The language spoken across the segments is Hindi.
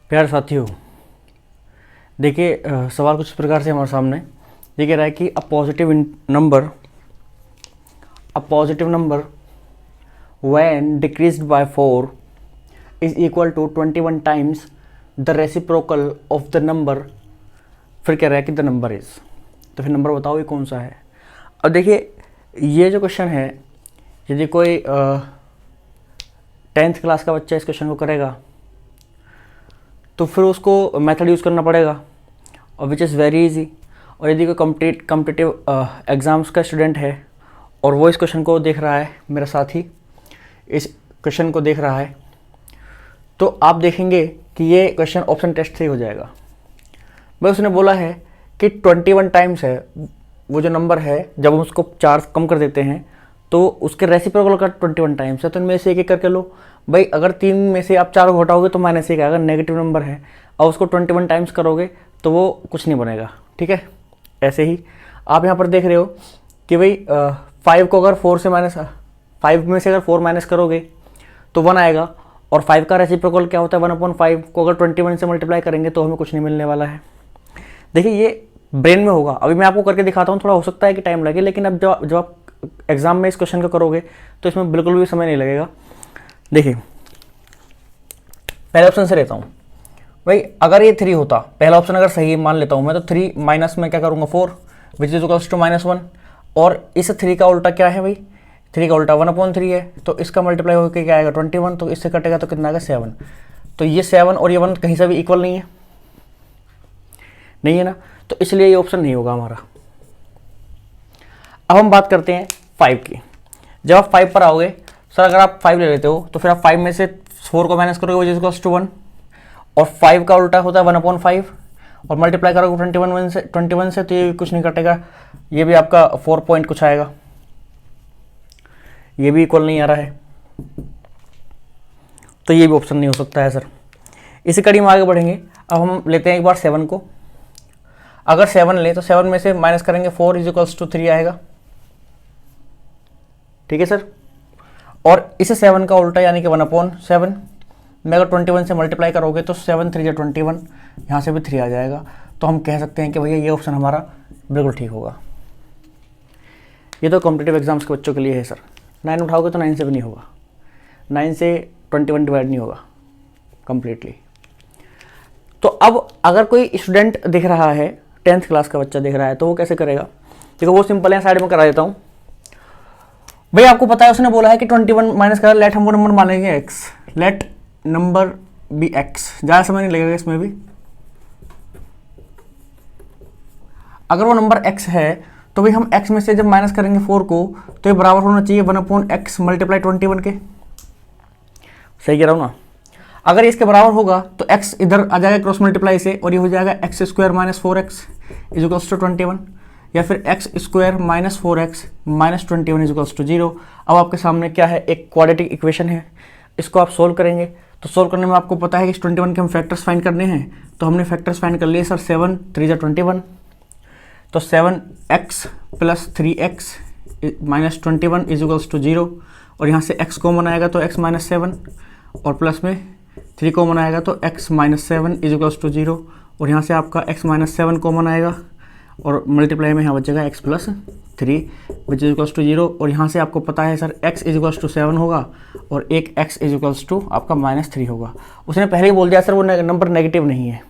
प्यारे साथियों, देखिए सवाल कुछ इस प्रकार से हमारे सामने ये कह रहा है कि a positive number when decreased by 4 is equal to 21 times the reciprocal of the number. फिर कह रहा है कि द नंबर इज, तो फिर नंबर बताओ ये कौन सा है। अब देखिए ये जो क्वेश्चन है, यदि कोई 10th क्लास का बच्चा इस क्वेश्चन को करेगा तो फिर उसको मेथड यूज़ करना पड़ेगा, और विच इज़ वेरी इजी। और यदि कोई कॉम्पिटिटिव एग्ज़ाम्स का स्टूडेंट है और वो इस क्वेश्चन को देख रहा है, मेरा साथी इस क्वेश्चन को देख रहा है, तो आप देखेंगे कि ये क्वेश्चन ऑप्शन टेस्ट से ही हो जाएगा। भाई उसने बोला है कि 21 टाइम्स है वो जो नंबर है, जब हम उसको 4 कम कर देते हैं तो उसके रेसिप्रोकल का 21 टाइम्स है, तो इनमें से एक एक करके लो। भाई अगर 3 में से आप 4 को घटाओगे तो -1 आएगा, नेगेटिव नंबर है, और उसको 21 टाइम्स करोगे तो वो कुछ नहीं बनेगा। ठीक है, ऐसे ही आप यहाँ पर देख रहे हो कि भाई 5 को अगर 5 में से अगर 4 माइनस करोगे तो 1 आएगा, और 5 का रेसिप्रोकल क्या होता है 1/5 को अगर 21 से मल्टीप्लाई करेंगे तो हमें कुछ नहीं मिलने वाला है। देखिए ये ब्रेन में होगा, अभी मैं आपको करके दिखाता हूँ, थोड़ा हो सकता है कि टाइम लगे, लेकिन अब जब आप एग्जाम में इस क्वेश्चन को करोगे तो इसमें बिल्कुल भी समय नहीं लगेगा। देखिए पहले ऑप्शन से लेता हूँ। भाई अगर ये 3 होता, पहला ऑप्शन अगर सही मान लेता हूँ मैं, तो 3 माइनस में क्या करूँगा 4 विच इज इक्वल्स टू -1, और इस 3 का उल्टा क्या है भाई, 3 का उल्टा 1/3 है, तो इसका मल्टीप्लाई होकर क्या आएगा 21, तो इससे कटेगा तो कितना आएगा 7। तो ये 7 और ये 1 कहीं से भी इक्वल नहीं है ना, तो इसलिए ये ऑप्शन नहीं होगा हमारा। अब हम बात करते हैं 5 की। जब आप 5 पर आओगे, सर अगर आप 5 ले लेते हो तो फिर आप 5 में से 4 को माइनस करोगे विच इज इक्वल्स टू 1, और 5 का उल्टा होता है 1/5, और मल्टीप्लाई करोगे 21 से तो ये कुछ नहीं कटेगा, ये भी आपका 4 पॉइंट कुछ आएगा, ये भी इक्वल नहीं आ रहा है, तो ये भी ऑप्शन नहीं हो सकता है सर। इसी कड़ी में आगे बढ़ेंगे। अब हम लेते हैं एक बार 7 को। अगर 7 ले तो 7 में से माइनस करेंगे 4 इज इक्वल्स टू 3 आएगा। ठीक है सर, और इसे 7 का उल्टा यानी कि 1/7 में अगर 21 से मल्टीप्लाई करोगे तो 7 3 21, यहाँ से भी 3 आ जाएगा। तो हम कह सकते हैं कि भैया ये ऑप्शन हमारा बिल्कुल ठीक होगा। ये तो कॉम्पिटिटिव एग्जाम्स के बच्चों के लिए है सर। 9 उठाओगे तो 9 से भी नहीं होगा, 9 से 21 डिवाइड नहीं होगा कंप्लीटली। तो अब अगर कोई स्टूडेंट दिख रहा है, 10th क्लास का बच्चा दिख रहा है, तो वो कैसे करेगा। देखो वो सिंपल है, साइड में करा देता हूँ। भाई आपको पता है उसने बोला है कि 21 माइनस करा, लेट हम वो नंबर मान लेंगे x, let number be x, ज़्यादा समय नहीं लगेगा इसमें भी। अगर वो नंबर x है तो भाई हम x में से जब माइनस करेंगे 4 को तो ये बराबर होना चाहिए 1/x मल्टीप्लाई 21 के। सही कह रहा हूँ ना। अगर इसके बराबर होगा तो x इधर आ जाएगा क्रॉस मल्टीप्लाई से, और ये हो जाएगा x² - 4x is equals to 21, या फिर x² - 4x - 21 is equals to 0। अब आपके सामने क्या है, एक क्वाड्रेटिक इक्वेशन है, इसको आप सोल्व करेंगे। तो सोल्व करने में आपको पता है कि 21 के हम फैक्टर्स फाइंड करने हैं, तो हमने फैक्टर्स फाइंड कर लिए सर। 7 3 21, तो 7x + 3x - 21 is equals to 0, और यहाँ से x कॉमन आएगा तो x - 7, और प्लस में 3 कॉमन आएगा तो x - 7 इज इक्वल्स टू 0, और यहाँ से आपका x - 7 कॉमन आएगा, और मल्टीप्लाई में यहाँ बचेगा x + 3 which is equals to 0, और यहाँ से आपको पता है sir x is equals to 7 होगा, और एक x इज इक्वल्स टू आपका -3 होगा। उसने पहले ही बोल दिया सर वो नंबर नेगेटिव नहीं है,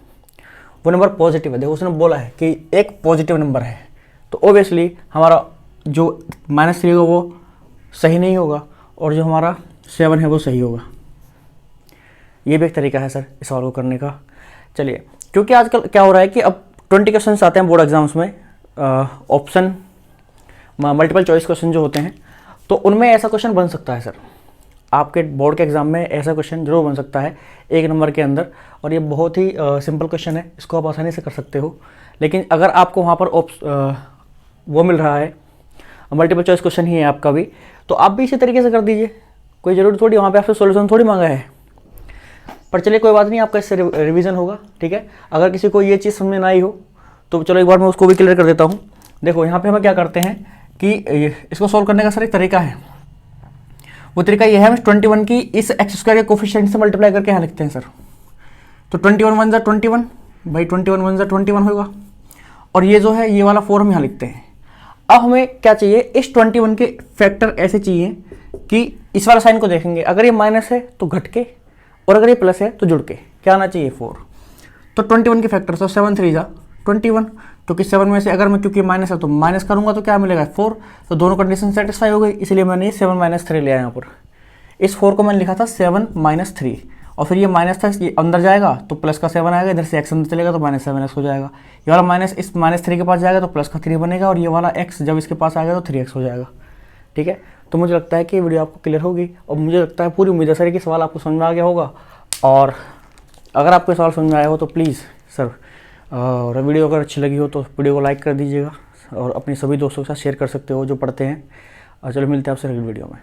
वो नंबर पॉजिटिव है। देखो उसने बोला है कि एक पॉजिटिव नंबर है, तो ऑब्वियसली हमारा जो -3 होगा वो सही नहीं होगा, और जो हमारा 7 है वो सही होगा। ये भी एक तरीका है सर इस सवाल को करने का। चलिए, क्योंकि आजकल क्या हो रहा है कि अब 20 क्वेश्चन आते हैं बोर्ड एग्जाम्स में, ऑप्शन मल्टीपल चॉइस क्वेश्चन जो होते हैं, तो उनमें ऐसा क्वेश्चन बन सकता है सर। आपके बोर्ड के एग्जाम में ऐसा क्वेश्चन जरूर बन सकता है 1 नंबर के अंदर, और ये बहुत ही सिंपल क्वेश्चन है, इसको आप आसानी से कर सकते हो। लेकिन अगर आपको वहाँ पर वो मिल रहा है, मल्टीपल चॉइस क्वेश्चन ही है आपका भी, तो आप भी इसी तरीके से कर दीजिए। कोई ज़रूरी थोड़ी वहाँ पे आपसे सॉल्यूशन थोड़ी मांगा है। पर चलिए कोई बात नहीं, आपका इससे रिवीजन होगा। ठीक है, अगर किसी को ये चीज़ समझ में ना आई हो तो चलो एक बार मैं उसको भी क्लियर कर देता हूँ। देखो यहाँ पे हम क्या करते हैं कि इसको सॉल्व करने का सर एक तरीका है, वो तरीका ये है, हम 21 की इस x² के कोफिशिएंट से मल्टीप्लाई करके यहाँ लिखते हैं सर। तो 21 वन ज़ा 21 भाई, 21 वन ज़ा 21 होगा। और ये जो है ये वाला 4 हम यहाँ लिखते हैं। अब हमें क्या चाहिए, इस 21 के फैक्टर ऐसे चाहिए कि इस वाला साइन को देखेंगे, अगर ये माइनस है तो घट के, और अगर ये प्लस है तो जुड़ के क्या आना चाहिए 4। तो 21 के फैक्टर, तो 7 3 ज़ा 21, क्योंकि 7 में से अगर मैं, क्योंकि माइनस है तो माइनस करूंगा तो क्या मिलेगा 4। तो दोनों कंडीशन सेटिस्फाई हो गई, इसलिए मैंने 7 3 लिया यहाँ पर। इस 4 को मैंने लिखा था 7 3, और फिर ये माइनस था, ये अंदर जाएगा तो प्लस का 7 आएगा, इधर से x अंदर चलेगा तो -7x हो जाएगा। ये वाला माइनस इस -3 के पास जाएगा तो प्लस का 3 बनेगा, और ये वाला x जब इसके पास आएगा तो 3x हो जाएगा। ठीक है, तो मुझे लगता है कि वीडियो आपको क्लियर होगी, और मुझे लगता है पूरी उम्मीद है सर कि सवाल आपको समझ में आ गया होगा। और अगर आपको सवाल समझ में आया हो तो प्लीज़ सर, और वीडियो अगर अच्छी लगी हो तो वीडियो को लाइक कर दीजिएगा, और अपने सभी दोस्तों के साथ शेयर कर सकते हो जो पढ़ते हैं। और चलो मिलते हैं आपसे अगली वीडियो में।